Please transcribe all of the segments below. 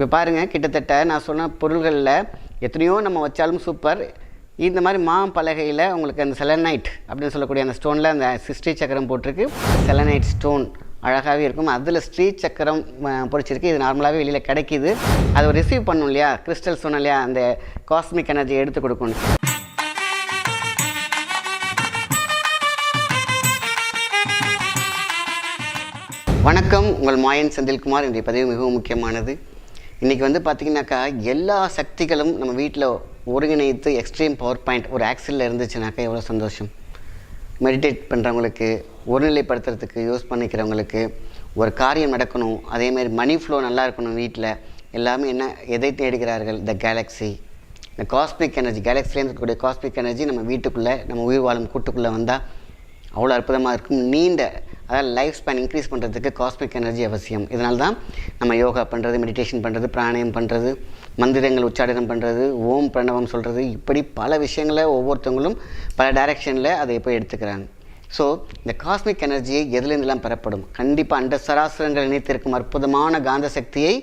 இப்போ பாருங்கள், கிட்டத்தட்ட நான் சொன்ன பொருள்களில் எத்தனையோ நம்ம வச்சாலும் சூப்பர். இந்த மாதிரி மாம்பலகையில் உங்களுக்கு அந்த செலனைட் அப்படின்னு சொல்லக்கூடிய அந்த ஸ்டோனில் அந்த ஸ்ரீ சக்கரம் போட்டிருக்கு. செலனைட் ஸ்டோன் அழகாகவே இருக்கும். அதில் ஸ்ரீ சக்கரம் பொறிச்சிருக்கு. இது நார்மலாகவே வெளியில் கிடைக்கிது. அதை ரிசீவ் பண்ணும் இல்லையா, கிறிஸ்டல் சொன்னோம் இல்லையா, அந்த காஸ்மிக் எனர்ஜி எடுத்து கொடுக்கணும். வணக்கம், உங்கள் மாயன் செந்தில்குமார். இன்றைய பதிவு மிகவும் முக்கியமானது. இன்றைக்கி பார்த்திங்கனாக்கா எல்லா சக்திகளும் நம்ம வீட்டில் ஒருங்கிணைத்து எக்ஸ்ட்ரீம் பவர் பாயிண்ட் ஒரு ஆக்சிலில் இருந்துச்சுனாக்கா எவ்வளோ சந்தோஷம். மெடிடேட் பண்ணுறவங்களுக்கு, ஒருநிலைப்படுத்துறதுக்கு யூஸ் பண்ணிக்கிறவங்களுக்கு, ஒரு காரியம் நடக்கணும், அதேமாதிரி மணி ஃப்ளோ நல்லா இருக்கணும் வீட்டில், எல்லாமே என்ன எதை தேடுகிறார்கள்? த கேலக்ஸி, இந்த காஸ்மிக் எனர்ஜி. கேலக்ஸிலேருந்து இருக்கக்கூடிய காஸ்மிக் எனர்ஜி நம்ம வீட்டுக்குள்ளே, நம்ம உயிர் வாழும் கூட்டுக்குள்ளே வந்தால் அவ்வளோ அற்புதமாக இருக்கும். நீண்ட, அதாவது லைஃப் ஸ்பேன் இன்க்ரீஸ் பண்ணுறதுக்கு காஸ்மிக் எனர்ஜி அவசியம். இதனால தான் நம்ம யோகா பண்ணுறது, மெடிடேஷன் பண்ணுறது, பிராணாயம் பண்ணுறது, மந்திரங்கள் உச்சாடனம் பண்ணுறது, ஓம் பிரணவம் சொல்கிறது, இப்படி பல விஷயங்களை ஒவ்வொருத்தவங்களும் பல டைரெக்ஷனில் அதை போய் எடுத்துக்கிறாங்க. ஸோ இந்த காஸ்மிக் எனர்ஜியை எதுலேருந்துலாம் பெறப்படும்? கண்டிப்பாக அண்ட சராசரங்கள் இணைத்திருக்கும் அற்புதமான காந்த சக்தியை,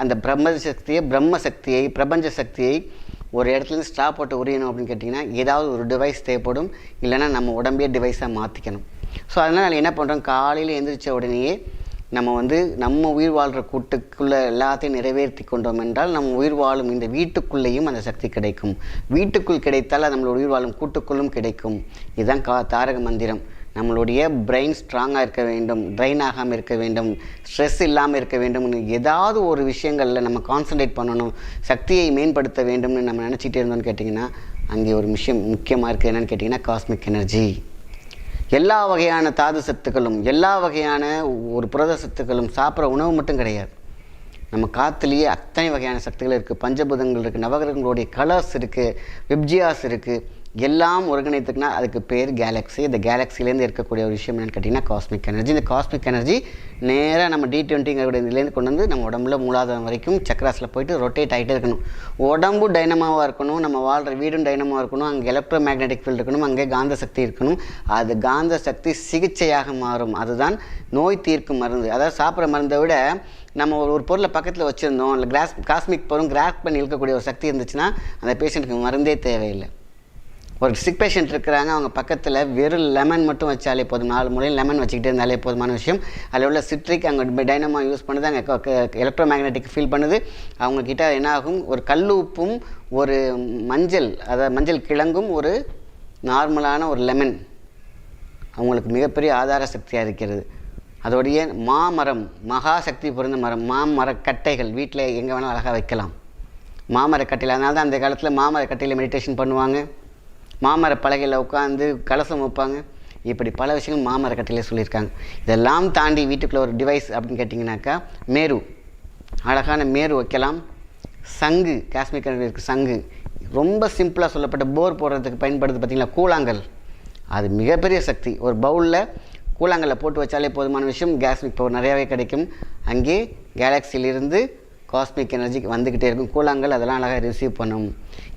அந்த பிரம்ம சக்தியை, பிரபஞ்ச சக்தியை ஒரு இடத்துலேருந்து ஸ்ட்ரா போட்டு உரியணும் அப்படின்னு கேட்டிங்கன்னா ஏதாவது ஒரு டிவைஸ் தேவைப்படும். இல்லைனா நம்ம உடம்பே டிவைஸாக மாற்றிக்கணும். ஸோ அதனால் என்ன பண்ணுறோம், காலையில் எழுந்திரிச்ச உடனேயே நம்ம உயிர் வாழ்கிற கூட்டுக்குள்ளே எல்லாத்தையும் நிறைவேற்றி கொண்டோம் என்றால் நம்ம உயிர் வாழும் இந்த வீட்டுக்குள்ளேயும் அந்த சக்தி கிடைக்கும். வீட்டுக்குள் கிடைத்தால் நம்மளோட உயிர் வாழும் கூட்டுக்குள்ளும் கிடைக்கும். இதுதான் தாரக மந்திரம். நம்மளுடைய பிரெயின் ஸ்ட்ராங்காக இருக்க வேண்டும், ட்ரைன் ஆகாமல் இருக்க வேண்டும், ஸ்ட்ரெஸ் இல்லாமல் இருக்க வேண்டும். ஏதாவது ஒரு விஷயங்களில் நம்ம கான்சன்ட்ரேட் பண்ணணும், சக்தியை மேம்படுத்த வேண்டும்னு நம்ம நினச்சிட்டே இருந்தோம்னு கேட்டிங்கன்னா அங்கே ஒரு விஷயம் முக்கியமாக இருக்குது. என்னென்னு கேட்டிங்கன்னா காஸ்மிக் எனர்ஜி. எல்லா வகையான தாது சத்துக்களும், எல்லா வகையான ஒரு புரத சத்துக்களும், சாப்பிட்ற உணவு மட்டும் கிடையாது. நம்ம காற்றுலேயே அத்தனை வகையான சக்திகள் இருக்குது. பஞ்சபூதங்கள் இருக்குது, நவகிரகங்களுடைய கலர்ஸ் இருக்குது, விப்ஜியாஸ் இருக்குது. எல்லாம் ஒருங்கிணைத்துக்குன்னா அதுக்கு பேர் கேலக்ஸி. இந்த கேலக்ஸிலேருந்து இருக்கக்கூடிய ஒரு விஷயம் என்னென்னு கேட்டிங்கன்னா காஸ்மிக் எனர்ஜி. இந்த காஸ்மிக் எனர்ஜி நேராக நம்ம D20ங்கிற இதுலேருந்து கொண்டு வந்து நம்ம உடம்புல மூலாதாரம் வரைக்கும் சக்கராஸில் போயிட்டு ரொட்டேட் ஆகிட்டே இருக்கணும். உடம்பு டைனமாவாக இருக்கணும், நம்ம வாழ்கிற வீடும் டைனமாவாக இருக்கணும், அங்கே எலக்ட்ரோ மேக்னெட்டிக் ஃபீல்டு இருக்கணும், அங்கே காந்த சக்தி இருக்கணும். அது காந்த சக்தி சிகிச்சையாக மாறும். அதுதான் நோய் தீர்க்கும் மருந்து. அதாவது சாப்பிட்ற மருந்தை விட நம்ம ஒரு பொருளை பக்கத்தில் வச்சுருந்தோம், இல்லை காஸ்மிக் பொருள் கிராஸ் பண்ணி இழுக்கக்கூடிய ஒரு சக்தி இருந்துச்சுன்னா அந்த பேஷண்ட்டுக்கு மருந்தே தேவையில்லை. ஒரு சிக் பேஷண்ட் இருக்கிறாங்க, அவங்க பக்கத்தில் வெறும் லெமன் மட்டும் வச்சாலே போதும். 4 முறையும் லெமன் வச்சுக்கிட்டே இருந்தாலே போதுமான விஷயம். அதில் உள்ள சிட்ரிக் அங்கே டைனமா யூஸ் பண்ணுது, அங்கே எலக்ட்ரோ மேக்னெட்டிக் ஃபீல் பண்ணுது. அவங்கக்கிட்ட என்ன ஆகும், ஒரு கல் உப்பும் ஒரு மஞ்சள், அதாவது மஞ்சள் கிழங்கும் ஒரு நார்மலான ஒரு லெமன் அவங்களுக்கு மிகப்பெரிய ஆதார சக்தியாக இருக்கிறது. அதோடைய மாமரம், மகா சக்தி பொருந்த மரம், மாமரக்கட்டைகள் வீட்டில் எங்கே வேணாலும் அழகாக வைக்கலாம். மாமரக்கட்டையில், அதனால தான் அந்த காலத்தில் மாமரக்கட்டையில் மெடிடேஷன் பண்ணுவாங்க, மாமர பலகையில் உட்காந்து கலசம் வைப்பாங்க. இப்படி பல விஷயங்கள் மாமரக்கட்டையிலே சொல்லியிருக்காங்க. இதெல்லாம் தாண்டி வீட்டுக்குள்ளே ஒரு டிவைஸ் அப்படின்னு கேட்டிங்கனாக்கா மேரு, அழகான மேரு வைக்கலாம். சங்கு, காஸ்மிக் இருக்குது சங்கு, ரொம்ப சிம்பிளாக சொல்லப்பட்ட போர் போடுறதுக்கு பயன்படுது பார்த்திங்களா, கூழாங்கல். அது மிகப்பெரிய சக்தி. ஒரு பவுலில் கூழாங்கல்ல போட்டு வச்சாலே போதுமான விஷயம். காஸ்மிக் பவர் நிறையாவே கிடைக்கும். அங்கே கேலக்சியிலிருந்து காஸ்மிக் எனர்ஜி வந்துக்கிட்டே இருக்கும். கூழாங்கல் அதெல்லாம் அழகாக ரிசீவ் பண்ணும்.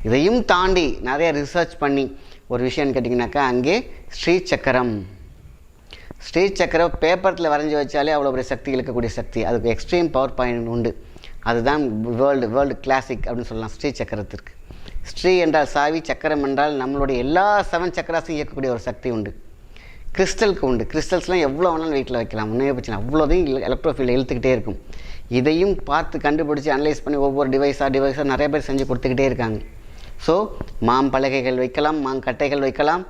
இதையும் தாண்டி நிறைய ரிசர்ச் பண்ணி ஒரு விஷயம்னு கேட்டிங்கனாக்கா அங்கே ஸ்ரீ சக்கரம் பேப்பரில் வரைஞ்சி வச்சாலே அவ்வளோ ஒரு சக்தி இழுக்கக்கூடிய சக்தி. அதுக்கு எக்ஸ்ட்ரீம் பவர் பாயிண்ட் உண்டு. அதுதான் வேர்ல்டு கிளாசிக் அப்படின்னு சொல்லலாம் ஸ்ரீ சக்கரத்திற்கு. ஸ்ரீ என்றால் சாவி, சக்கரம் என்றால் நம்மளுடைய எல்லா 7 சக்கராஸையும் இயக்கக்கூடிய ஒரு சக்தி உண்டு. கிறிஸ்டலுக்கு உண்டு. கிறிஸ்டல்ஸ்லாம் எவ்வளோ வேணாலும் வீட்டில் வைக்கலாம், முன்னே பிரச்சனை. அவ்வளோதையும் எலக்ட்ரோஃபீல்டு இழுத்துக்கிட்டே இருக்கும். இதையும் பார்த்து கண்டுபிடிச்சி அனலைஸ் பண்ணி ஒவ்வொரு டிவைஸாக நிறைய பேர் செஞ்சு கொடுத்துக்கிட்டே இருக்காங்க. ஸோ மாம்பலகைகள் வைக்கலாம், மாங்கட்டைகள் வைக்கலாம்,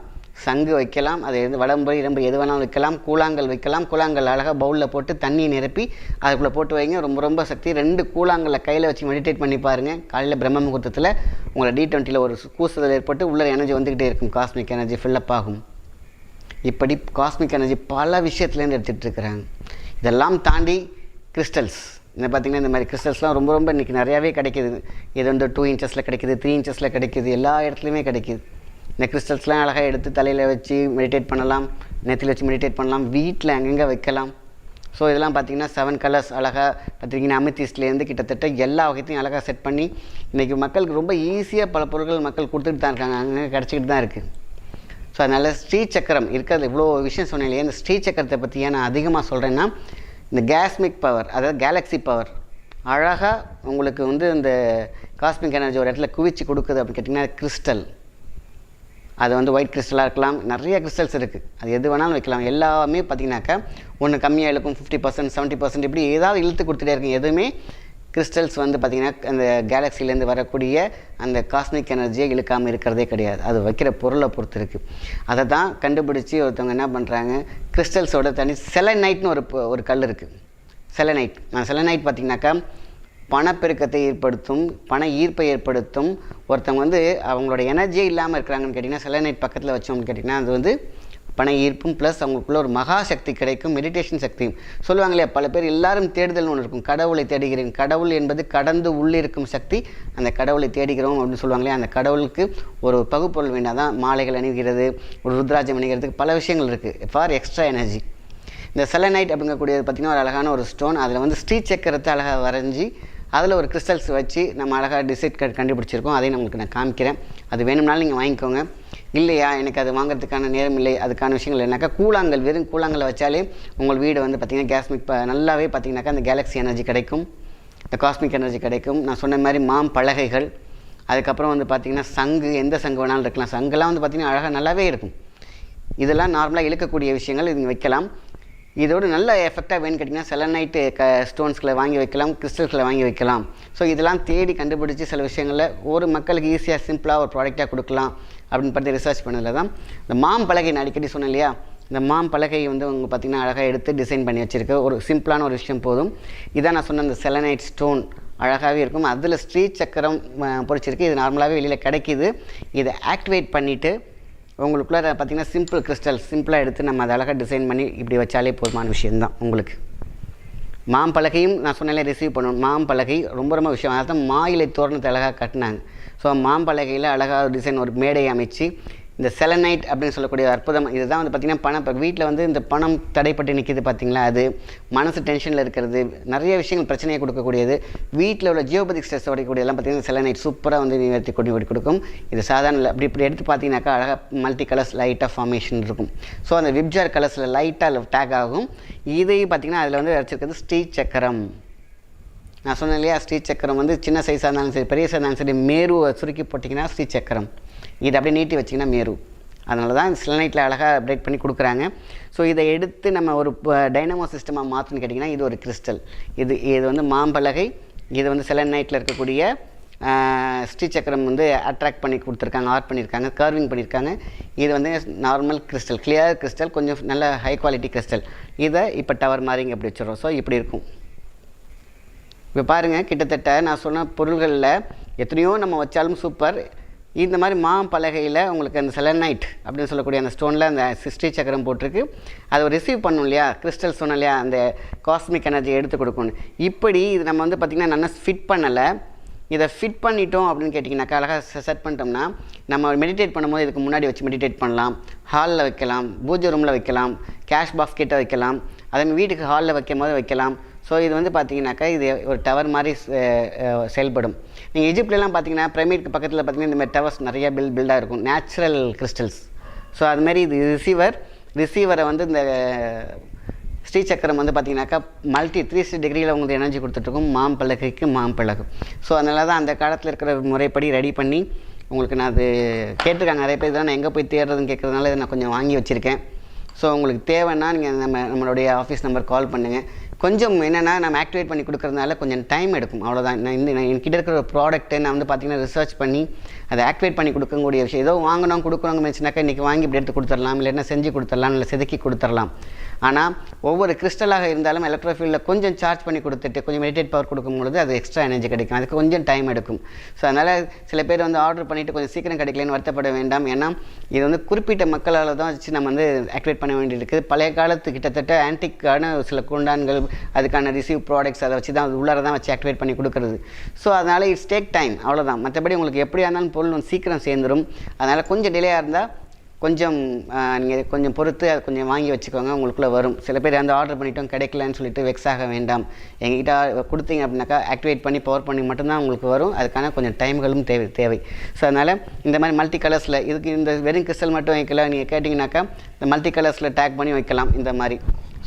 சங்கு வைக்கலாம், அதை வடம்பு இடம்பு எது வேணாலும் வைக்கலாம், கூழாங்கல் வைக்கலாம். கூழாங்கல் அழகாக பவுலில் போட்டு தண்ணியை நிரப்பி அதுக்குள்ளே போட்டு வைங்க. ரொம்ப ரொம்ப சக்தி. 2 கூழாங்கல்லை கையில் வச்சு மெடிடேட் பண்ணி பாருங்கள். காலையில் பிரம்ம முகூர்த்தத்தில் உங்களை D20ல் ஒரு கூசுதல் ஏற்பட்டு உள்ள எனர்ஜி வந்துக்கிட்டே இருக்கும். காஸ்மிக் எனர்ஜி ஃபில்லப் ஆகும். இப்படி காஸ்மிக் எனர்ஜி பல விஷயத்துலேருந்து எடுத்துகிட்டு இருக்கிறாங்க. இதெல்லாம் தாண்டி கிறிஸ்டல்ஸ், இந்த பார்த்திங்கன்னா இந்த மாதிரி கிறிஸ்டல்ஸ்லாம் ரொம்ப ரொம்ப இன்றைக்கி நிறையாவே கிடைக்கிது. இது 2 இன்ச்சஸில் கிடைக்கிது, 3 இன்ச்சஸில் கிடைக்கிது, எல்லா இடத்துலையுமே கிடைக்கிது. இந்த கிறிஸ்டல்ஸ்லாம் அழகாக எடுத்து தலையில் வச்சு மெடிடேட் பண்ணலாம், நெத்தியில் வச்சு மெடிடேட் பண்ணலாம், வீட்டில் அங்கங்கே வைக்கலாம். ஸோ இதெல்லாம் பார்த்திங்கன்னா 7 கலர்ஸ் அழகாக பார்த்திங்கன்னா அமித்திஸ்ட்லேருந்து கிட்டத்தட்ட எல்லா வகையத்தையும் அழகாக செட் பண்ணி இன்றைக்கி மக்களுக்கு ரொம்ப ஈஸியாக பல பொருட்கள் மக்கள் கொடுத்துட்டு தான் இருக்காங்க, அங்கே கிடச்சிக்கிட்டு தான் இருக்குது. ஸோ அதனால் ஸ்ரீ சக்கரம் இருக்கிறது இவ்வளோ விஷயம் சொன்னேன் இல்லையா. இந்த ஸ்ரீ சக்கரத்தை பற்றி ஏன் நான் அதிகமாக சொல்கிறேன்னா, இந்த காஸ்மிக் பவர், அதாவது கேலக்ஸி பவர், அழகாக உங்களுக்கு வந்து இந்த காஸ்மிக் எனர்ஜி ஒரு இடத்துல குவிச்சு கொடுக்குது அப்படின்னு கேட்டிங்கன்னா கிறிஸ்டல். அது வந்து ஒயிட் கிறிஸ்டலாக இருக்கலாம், நிறைய கிறிஸ்டல்ஸ் இருக்குது, அது எது வேணாலும் வைக்கலாம். எல்லாமே பார்த்திங்கனாக்கா ஒன்று கம்மியாக இழுக்கும், 50%, 70% இப்படி ஏதாவது இழுத்து கொடுத்துட்டே இருக்கும். எதுவுமே கிறிஸ்டல்ஸ் வந்து பார்த்திங்கன்னா அந்த கேலக்சிலேருந்து வரக்கூடிய அந்த காஸ்மிக் எனர்ஜியை இழுக்காமல் இருக்கிறதே கிடையாது. அது வைக்கிற பொருளை பொறுத்து இருக்குது. அதை தான் கண்டுபிடிச்சி ஒருத்தவங்க என்ன பண்ணுறாங்க, கிறிஸ்டல்ஸோட தனி செலனைட்னு ஒரு கல் இருக்குது. செலனைட் பார்த்திங்கனாக்கா பணப்பெருக்கத்தை ஏற்படுத்தும், பண ஈர்ப்பை ஏற்படுத்தும். ஒருத்தவங்க வந்து அவங்களோட எனர்ஜியே இல்லாமல் இருக்கிறாங்கன்னு கேட்டிங்கன்னா செலனைட் பக்கத்தில் வச்சோம்னு கேட்டிங்கன்னா அது வந்து பண ஈர்ப்பும் ப்ளஸ் அவங்களுக்குள்ள ஒரு மகா சக்தி கிடைக்கும், மெடிடேஷன் சக்தியும். சொல்லுவாங்க இல்லையா, பல பேர் எல்லாரும் தேடுதல்னு ஒன்று இருக்கும். கடவுளை தேடுகிறேன், கடவுள் என்பது கடந்து உள்ளிருக்கும் சக்தி, அந்த கடவுளை தேடுகிறோம் அப்படின்னு சொல்லுவாங்க இல்லையா. அந்த கடவுளுக்கு ஒரு பகுப்பொருள் வேண்டாம் தான் மாலைகள் அணிகிறது, ஒரு ருத்ராஜம் அணிகிறதுக்கு பல விஷயங்கள் இருக்குது ஃபார் எக்ஸ்ட்ரா எனர்ஜி. இந்த செலனைட் அப்படிங்கக்கூடியது பார்த்திங்கன்னா ஒரு அழகான ஒரு ஸ்டோன். அதில் வந்து ஸ்ரீ சக்கரத்தை அழகாக வரைஞ்சி அதில் ஒரு கிறிஸ்டல்ஸ் வச்சு நம்ம அழகாக டிசைட் கண்டுபிடிச்சிருக்கோம். அதையும் நம்மளுக்கு நான் காமிக்கிறேன். அது வேணும்னாலும் நீங்கள் வாங்கிக்கோங்க. இல்லையா எனக்கு அது வாங்குறதுக்கான நேரம் இல்லை, அதுக்கான விஷயங்கள் என்னக்கா கூழாங்கல், வெறும் கூழாங்கல்லை வச்சாலே உங்கள் வீடு வந்து பார்த்திங்கன்னா கேஸ்மிக் நல்லாவே பார்த்திங்கனாக்கா அந்த கேலக்ஸி எனர்ஜி கிடைக்கும், இந்த காஸ்மிக் எனர்ஜி கிடைக்கும். நான் சொன்ன மாதிரி பலகைகள், அதுக்கப்புறம் வந்து பார்த்திங்கன்னா சங்கு, எந்த சங்கு வேணாலும் இருக்கலாம். சங்குலாம் வந்து பார்த்திங்கன்னா அழகாக நல்லாவே இருக்கும். இதெல்லாம் நார்மலாக இழுக்கக்கூடிய விஷயங்கள், இது வைக்கலாம். இதோடு நல்ல எஃபெக்டாக வேணும்னு கேட்டிங்கன்னா செலனைட்டு ஸ்டோன்ஸ்களை வாங்கி வைக்கலாம், கிறிஸ்டல்ஸ்களை வாங்கி வைக்கலாம். ஸோ இதெல்லாம் தேடி கண்டுபிடிச்சி சில விஷயங்களில் ஒரு மக்களுக்கு ஈஸியாக சிம்பிளாக ஒரு ப்ராடக்டாக கொடுக்கலாம் அப்படின்னு பார்த்து ரிசர்ச் பண்ணதில் தான் இந்த பலகை நான் அடிக்கடி சொன்னேன் இல்லையா. இந்த பலகை வந்து அவங்க பார்த்திங்கன்னா அழகாக எடுத்து டிசைன் பண்ணி வச்சுருக்கு. ஒரு சிம்பிளான ஒரு விஷயம் போதும். இதான் நான் சொன்ன இந்த செலனைட் ஸ்டோன் அழகாகவே இருக்கும். அதில் ஸ்ரீ சக்கரம் பொறிச்சிருக்கு. இது நார்மலாகவே வெளியில் கிடைக்கிது. இதை ஆக்டிவேட் பண்ணிவிட்டு உங்களுக்குள்ளே பார்த்திங்கன்னா சிம்பிள் கிறிஸ்டல் சிம்பிளாக எடுத்து நம்ம அதை அழகாக டிசைன் பண்ணி இப்படி வச்சாலே போதுமான விஷயந்தான். உங்களுக்கு பலகையும் நான் சொன்னாலே ரிசீவ் பண்ணணும். பலகை ரொம்ப ரொம்ப விஷயம். அதான் மாயிலை தோரணத்தை அழகாக கட்டினாங்க. ஸோ பலகையில் அழகாக டிசைன் ஒரு மேடையை அமைச்சு இந்த செலனைட் அப்படின்னு சொல்லக்கூடிய அற்புதம். இதுதான் வந்து பார்த்திங்கன்னா பணம். இப்போ வீட்டில் வந்து இந்த பணம் தடைப்பட்டு நிற்கிது பார்த்திங்களா, அது மனசு டென்ஷனில் இருக்கிறது, நிறைய விஷயங்கள் பிரச்சனையை கொடுக்கக்கூடியது, வீட்டில் உள்ள ஜியோபதிக் ஸ்ட்ரெஸ் உடையக்கூடியதெல்லாம் பார்த்திங்கன்னா செலனைட் சூப்பராக வந்து நிவர்த்தி கொண்டு கொடுக்கும். இது சாதாரண இப்படி எடுத்து பார்த்தீங்கன்னாக்கா அழகாக மல்டி கலர்ஸ் லைட்டாக ஃபார்மேஷன் இருக்கும். ஸோ அந்த விப்ஜார் கலர்ஸில் லைட்டாக டேக் ஆகும். இதையும் பார்த்திங்கன்னா அதில் வந்து வச்சுருக்கிறது ஸ்ரீ சக்கரம். நான் சொன்னேன் இல்லையா, ஸ்ரீ சக்கரம் வந்து சின்ன சைஸாக இருந்தாலும் சரி, பெரிய சைஸாக இருந்தாலும் சரி, மேருவை சுருக்கி போட்டிங்கன்னா ஸ்ரீ சக்கரம். இது அப்படியே நீட்டி வச்சிங்கன்னா மேரு. அதனால தான் செலனைட்டில் அழகாக அப்டேட் பண்ணி கொடுக்குறாங்க. ஸோ இதை எடுத்து நம்ம ஒரு டைனமோ சிஸ்டமாக மாற்றணும்னு கேட்டிங்கன்னா இது ஒரு கிறிஸ்டல். இது வந்து பலகை, இது வந்து செலனைட்டில் இருக்கக்கூடிய ஸ்ரீ சக்கரம் வந்து அட்ராக்ட் பண்ணி கொடுத்துருக்காங்க, ஆர்ட் பண்ணியிருக்காங்க, கர்விங் பண்ணியிருக்காங்க. இது வந்து நார்மல் கிறிஸ்டல், கிளியர் கிறிஸ்டல், கொஞ்சம் நல்ல ஹை குவாலிட்டி கிறிஸ்டல். இதை இப்போ டவர் மாதிரி இங்கே அப்படி வச்சுருவோம். ஸோ இப்படி இருக்கும். இப்போ பாருங்கள், கிட்டத்தட்ட நான் சொன்ன பொருள்களில் எத்தனையோ நம்ம வச்சாலும் சூப்பர். இந்த மாதிரி பலகையில் உங்களுக்கு அந்த செலனைட் அப்படின்னு சொல்லக்கூடிய அந்த ஸ்டோனில் அந்த ஸ்ரீ சக்கரம் போட்டிருக்கு. அதை ரிசீவ் பண்ணும் இல்லையா, கிறிஸ்டல் சொன்னோம் இல்லையா, அந்த காஸ்மிக் எனர்ஜி எடுத்து கொடுக்கணும். இப்படி இது நம்ம வந்து பார்த்திங்கன்னா நல்லா ஃபிட் பண்ணலை. இதை ஃபிட் பண்ணிட்டோம் அப்படின்னு கேட்டிங்கனாக்கா அழகாக செட் பண்ணிட்டோம்னா நம்ம மெடிடேட் பண்ணும்போது இதுக்கு முன்னாடி வச்சு மெடிடேட் பண்ணலாம், ஹாலில் வைக்கலாம், பூஜை ரூமில் வைக்கலாம், கேஷ் பாஸ்கெட்டை வைக்கலாம், அதேமாதிரி வீட்டுக்கு ஹாலில் வைக்கும் போது வைக்கலாம். ஸோ இது வந்து பார்த்திங்கனாக்கா இது ஒரு டவர் மாதிரி செயல்படும். நீங்கள் எஜிப்ட்லாம் பார்த்திங்கன்னா பிரமிட்க்கு பக்கத்தில் பார்த்திங்கன்னா இந்த மாதிரி டவர்ஸ் நிறைய பில்டாக இருக்கும், நேச்சுரல் கிறிஸ்டல்ஸ். ஸோ அதுமாரி இது ரிசீவரை வந்து இந்த ஸ்ரீ சக்கரம் வந்து பார்த்திங்கனாக்கா மல்டி 360 டிகிரியில் உங்களுக்கு எனர்ஜி கொடுத்துட்ருக்கும் பலகைக்கு பலகு. ஸோ அதனால தான் அந்த காலத்தில் இருக்கிற முறைப்படி ரெடி பண்ணி உங்களுக்கு நான் அது கேட்டிருக்காங்க நிறைய பேர். இதெல்லாம் நான் எங்கே போய் தேடுறதுன்னு கேட்குறதுனால இதை நான் கொஞ்சம் வாங்கி வச்சுருக்கேன். ஸோ உங்களுக்கு தேவைன்னா நீங்கள் நம்மளுடைய ஆஃபீஸ் நம்பர் கால் பண்ணுங்கள். கொஞ்சம் என்னென்னா நம்ம ஆக்டிவேட் பண்ணி கொடுக்குறதுனால கொஞ்சம் டைம் எடுக்கும், அவ்வளோதான். நான் என்கிட்ட இருக்கிற ஒரு ப்ராடக்ட்டை நான் வந்து பார்த்திங்கன்னா ரிசர்ச் பண்ணி அதை ஆக்டிவேட் பண்ணி கொடுக்கக்கூடிய விஷயம். ஏதோ வாங்கணும் கொடுக்குறோங்க நினச்சினாக்கா இன்றைக்கி வாங்கி இப்படி எடுத்து கொடுத்துடலாம், இல்லைன்னா செஞ்சு கொடுத்துடலாம், இல்லை செதுக்கி கொடுத்துடலாம். ஆனால் ஒவ்வொரு கிறிஸ்டலாக இருந்தாலும் எலக்ட்ரோஃபீல்டில் கொஞ்சம் சார்ஜ் பண்ணி கொடுத்துட்டு கொஞ்சம் மெடிடேட் பவர் கொடுக்கும்பொழுது அது எக்ஸ்ட்ரா எனர்ஜி கிடைக்கும். அதுக்கு கொஞ்சம் டைம் எடுக்கும். ஸோ அதனால் சில பேர் வந்து ஆர்டர் பண்ணிவிட்டு கொஞ்சம் சீக்கிரம் கிடைக்கலன்னு வருத்தப்பட வேண்டாம். ஏன்னா இது வந்து குறிப்பிட்ட மக்களால் தான் வச்சு நம்ம வந்து ஆக்டிவேட் பண்ண வேண்டியிருக்குது. பழைய காலத்து கிட்டத்தட்ட ஆன்டிக்கான சில குண்டான்கள், அதுக்கான ரிசீவ் ப்ராடக்ட்ஸ் அதை வச்சு தான் அது உள்ளார தான் வச்சு ஆக்டிவேட் பண்ணி கொடுக்குறது. ஸோ அதனால் இட்ஸ் டேக் டைம், அவ்வளோதான். மற்றபடி உங்களுக்கு எப்படியா இருந்தாலும் பொருள் வந்து சீக்கிரம் சேர்ந்துடும். அதனால் கொஞ்சம் டிலேயாக இருந்தால் கொஞ்சம் நீங்கள் கொஞ்சம் பொறுத்து அதை கொஞ்சம் வாங்கி வச்சுக்கோங்க, உங்களுக்குள்ளே வரும். சில பேர் அந்த ஆர்டர் பண்ணிட்டோம் கிடைக்கலன்னு சொல்லிட்டு வெக்ஸ் ஆக வேண்டாம். எங்ககிட்ட கொடுத்தீங்க அப்படின்னாக்கா ஆக்டிவேட் பண்ணி பவர் பண்ணி மட்டும்தான் உங்களுக்கு வரும். அதுக்கான கொஞ்சம் டைம்களும் தேவை. ஸோ அதனால் இந்த மாதிரி மல்டி கலர்ஸில் இதுக்கு இந்த வெறும் கிறிஸ்டல் மட்டும் வைக்கலாம். நீங்கள் கேட்டிங்கனாக்கா இந்த மல்டி கலர்ஸில் டேக் பண்ணி வைக்கலாம். இந்த மாதிரி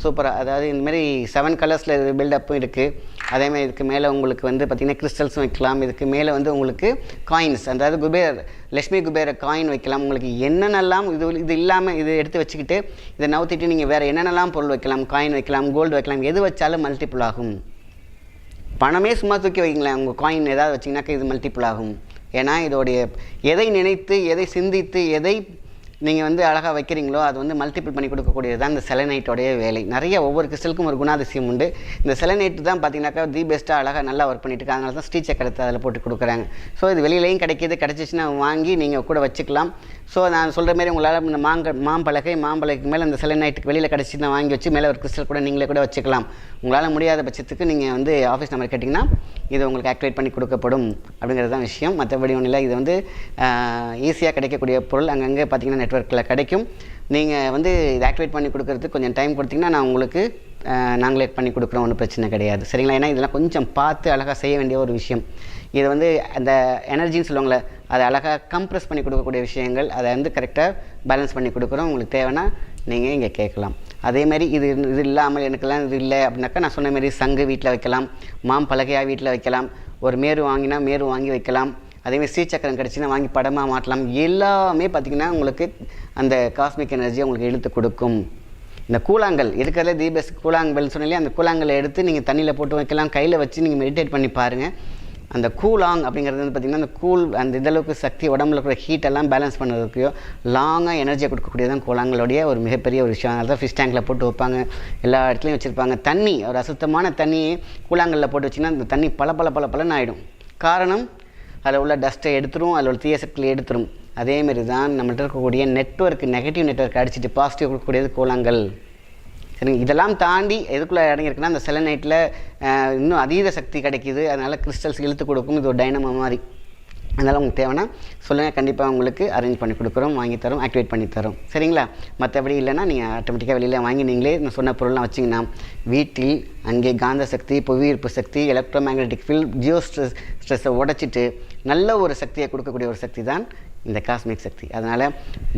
சூப்பராக, அதாவது இந்தமாரி 7 கலர்ஸில் பில்டப்பும் இருக்குது. அதேமாதிரி இதுக்கு மேலே உங்களுக்கு வந்து பார்த்திங்கன்னா கிறிஸ்டல்ஸும் வைக்கலாம். இதுக்கு மேலே வந்து உங்களுக்கு காயின்ஸ், அதாவது லக்ஷ்மி குபேர காயின் வைக்கலாம். உங்களுக்கு என்னென்னலாம் இது இல்லாமல் இது எடுத்து வச்சுக்கிட்டு இதை நவுத்திட்டு நீங்கள் வேறு என்னென்னலாம் பொருள் வைக்கலாம், காயின் வைக்கலாம், கோல்டு வைக்கலாம், எது வச்சாலும் மல்டிபிள் ஆகும். பணமே சும்மா தூக்கி வைங்களேன், உங்கள் காயின் ஏதாவது வச்சிங்கனாக்கா இது மல்டிபிள் ஆகும். ஏன்னா இதோடைய எதை நினைத்து, எதை சிந்தித்து, எதை நீங்கள் வந்து அழகாக வைக்கிறீங்களோ அது வந்து மல்டிபிள் பண்ணி கொடுக்கக்கூடியது தான் இந்த செலனைட்டோடைய வேலை. நிறைய ஒவ்வொரு கிறிஸ்டலுக்கும் ஒரு குணாதிசயம் உண்டு. இந்த செலனைட்டு தான் பார்த்தீங்கன்னாக்கா பெஸ்ட்டாக அழகாக நல்லா ஒர்க் பண்ணிட்டு இருக்காங்க. அதனால தான் ஸ்டீச்சை எடுத்து அதில் போட்டு கொடுக்குறாங்க. ஸோ இது வெளியிலையும் கிடச்சிச்சின்னா வாங்கி நீங்கள் கூட வச்சுக்கலாம். ஸோ நான் சொல்கிற மாதிரி உங்களால் இந்த மாம்பலகைக்கு மேலே இந்த செலனைட்டுக்கு வெளியில் கிடச்சின்னா வாங்கி வச்சு மேலே ஒரு கிறிஸ்டல் கூட நீங்களே கூட வச்சுக்கலாம். உங்களால் முடியாத பட்சத்துக்கு நீங்கள் வந்து ஆஃபீஸ் நம்பர் கேட்டிங்கன்னா இது உங்களுக்கு ஆக்டிவேட் பண்ணி கொடுக்கப்படும் அப்படிங்கிறது தான் விஷயம். மற்றபடி ஒன்றும் இல்லை. இது வந்து ஈஸியாக கிடைக்கக்கூடிய பொருள். அங்கங்கே பார்த்தீங்கன்னா நெட்வொர்க்கில் கிடைக்கும். நீங்கள் வந்து இதை ஆக்டிவேட் பண்ணி கொடுக்குறதுக்கு கொஞ்சம் டைம் கொடுத்தீங்கன்னா நான் உங்களுக்கு நாங்களே பண்ணி கொடுக்குறோம், ஒன்றும் பிரச்சனை கிடையாது. சரிங்களா? ஏன்னா இதெல்லாம் கொஞ்சம் பார்த்து அழகாக செய்ய வேண்டிய ஒரு விஷயம். இதை வந்து அந்த எனர்ஜின்னு சொல்லுவாங்களே, அதை அழகாக கம்ப்ரெஸ் பண்ணி கொடுக்கக்கூடிய விஷயங்கள், அதை வந்து கரெக்டாக பேலன்ஸ் பண்ணி கொடுக்குறோம். உங்களுக்கு தேவைன்னா நீங்கள் இங்கே கேட்கலாம். அதேமாதிரி இது இல்லாமல் எனக்கெல்லாம் இது இல்லை அப்படின்னாக்கா நான் சொன்ன மாதிரி சங்கு வீட்டில் வைக்கலாம், மாம்பலகையாக வீட்டில் வைக்கலாம், ஒரு மேரு வாங்கினா மேரு வாங்கி வைக்கலாம். அதேமாதிரி ஸ்ரீசக்கரம் கிடச்சின்னா வாங்கி படமாக மாட்டலாம். எல்லாமே பார்த்திங்கன்னா உங்களுக்கு அந்த காஸ்மிக் எனர்ஜியை உங்களுக்கு இழுத்து கொடுக்கும். இந்த கூழாங்கல் இருக்கிறதுல பெஸ்ட் கூழாங்கல் சொன்னாலே அந்த கூழாங்கலை எடுத்து நீங்கள் தண்ணியில் போட்டு வைக்கலாம், கையில் வச்சு நீங்கள் மெடிடேட் பண்ணி பாருங்கள். அந்த கூலாங் அப்படிங்கிறது வந்து பார்த்திங்கன்னா அந்த அந்த இதளவுக்கு சக்தி உடம்புல இருக்கிற ஹீட்டெல்லாம் பேலன்ஸ் பண்ணுறதுக்கையோ லாங்காக எனர்ஜியை கொடுக்கக்கூடியது தான் கூழாங்கலுடைய ஒரு மிகப்பெரிய ஒரு விஷயம். அதனால் ஃபிஷ் டேங்கில் போட்டு வைப்பாங்க, எல்லா இடத்துலையும் வச்சுருப்பாங்க. தண்ணி ஒரு அசுத்தமான தண்ணி கூழாங்கல்ல போட்டு வச்சிங்கன்னா அந்த தண்ணி பல ஆகிடும். காரணம் அதில் உள்ள டஸ்ட்டை எடுத்துரும், அதில் உள்ள தீய சக்தியை எடுத்துரும். அதேமாரி தான் நம்மள்ட்ட இருக்கக்கூடிய நெகட்டிவ் நெட்வொர்க் அடிச்சுட்டு பாசிட்டிவ் கொடுக்கக்கூடியது கூழாங்கல். சரிங்க? இதெல்லாம் தாண்டி எதுக்குள்ளே இறங்கியிருக்குன்னா அந்த செலனைட்டில் இன்னும் அதீத சக்தி கிடைக்கிது. அதனால் கிறிஸ்டல்ஸ் இழுத்து கொடுக்கும். இது ஒரு டைனமோ மாதிரி. அதனால் உங்களுக்கு தேவைன்னா சொல்லுங்கள், கண்டிப்பாக உங்களுக்கு அரேஞ்ச் பண்ணி கொடுக்குறோம், வாங்கி தரோம், ஆக்டிவேட் பண்ணி தரோம். சரிங்களா? மற்றபடி இல்லைன்னா நீங்கள் ஆட்டோமேட்டிக்காக வெளியில் வாங்கி நீங்களே நான் சொன்ன பொருள்லாம் வச்சிங்கன்னா வீட்டில் அங்கே காந்த சக்தி, புவியீர்ப்பு சக்தி, எலக்ட்ரோ மேக்னெட்டிக் ஃபீல்ட், ஜியோ ஸ்ட்ரெஸ்ஸை உடைச்சிட்டு நல்ல ஒரு சக்தியை கொடுக்கக்கூடிய ஒரு சக்தி தான் இந்த காஸ்மிக் சக்தி. அதனால்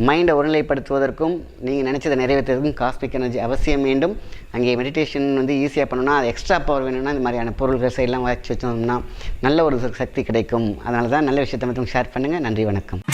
மைண்டை ஒருநிலைப்படுத்துவதற்கும் நீங்கள் நினச்சதை நிறைவேற்றுவதற்கும் காஸ்மிக் எனர்ஜி அவசியம் வேண்டும். அங்கே மெடிடேஷன் வந்து ஈஸியாக பண்ணணும்னா அது எக்ஸ்ட்ரா பவர் வேணும்னா இந்த மாதிரியான பொருள்கள் சைடெல்லாம் வச்சு வச்சோம்னா நல்ல ஒரு சக்தி கிடைக்கும். அதனால தான் நல்ல விஷயத்தை மட்டும் ஷேர் பண்ணுங்கள். நன்றி, வணக்கம்.